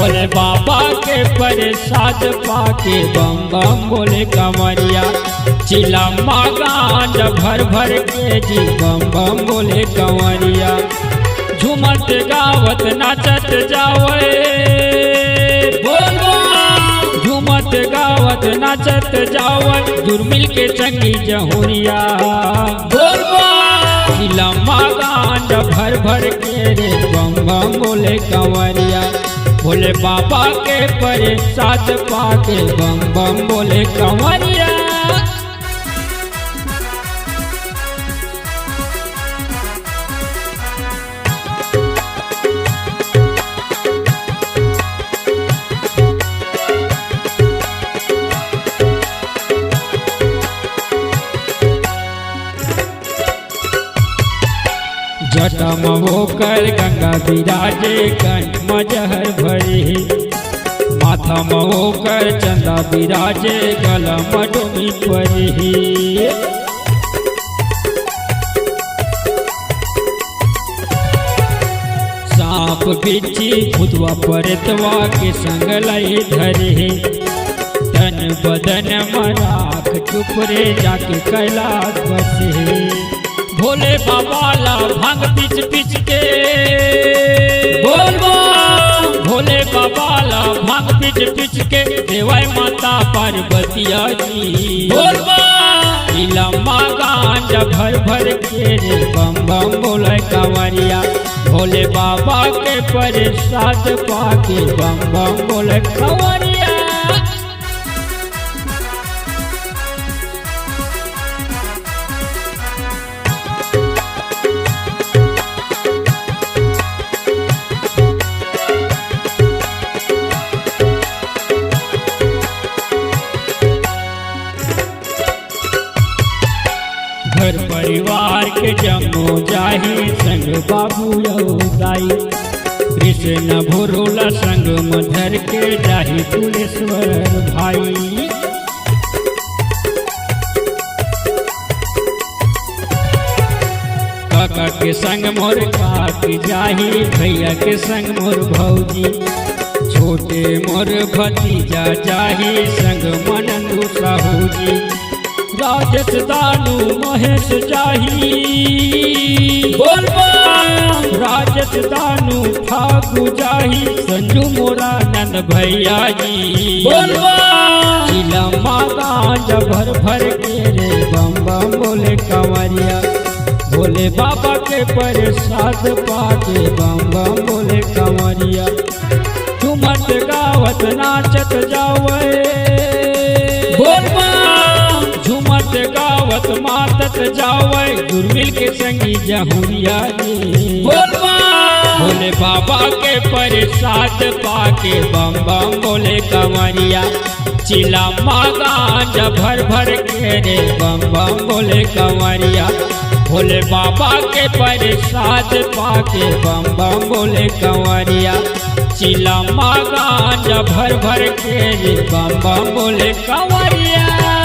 भोले बाबा के प्रसाद पाके बम बम बोले कंवरिया। चिलम्मा गांजा भर भर के जी बम बम बोले कंवरिया। झूमत गावत नाचत जावे झूमत गावत नाचत जावत जुर्मिल के चंगी जहुरिया। चिलम्मा गांजा भर भर के रे बम बम बोले कंवरिया। भोले बाबा के प्रसाद पाके बम बम बोले कंवरिया। जटम होकर गंगा विराजे कंठ मजहर भरी। माथा में होकर चंदा विराजे गला मडोमी परी। सांप बिच्छी भूतवा परतवा के संग लाई धरे। तन बदन मराख चुपरे जाके कैलाश बसे। भोले बाबा ला भांग पिच पिच के भोले बाबा ला भांग पिच पिच के देवाय माता पार्वतिया जी। चिलम्मा गांजा भर भर के रे बम बम बोले कंवरिया। भोले बाबा के प्रसाद पाके बम बम बोले कंवरिया। घर परिवार के जमो जाही संग बाबू दाई। कृष्ण भोरोला संग मधर के जाही तुलेश्वर भाई। काका के संग मोर काकी जाही। भैया के संग मोर भौजी। छोटे मोर भतीजा जाही संग मनंदू साहू जी। राजेश दानू महेश जाही। राजेश दानू ठाकू जाही। संजू मोरा नंद भैया जी। चिलम्मा गांजा भर भर के रे बम बम बोले कंवरिया। भोले बाबा के प्रसाद पाके बम बम बोले कंवरिया। झूमत गावत नाचत जावे झूमत गावत मातत जावे जुर्मिल के संगी जहुरिया जी। भोले बाबा के प्रसाद पाके बम बम बोले कंवरिया। चिलम्मा गांजा भर भर के रे बम बम बोले कंवरिया। भोले बाबा के प्रसाद पाके बम बम बोले कंवरिया। चिलम्मा गांजा भर भर के रे बम बम बोले कंवरिया।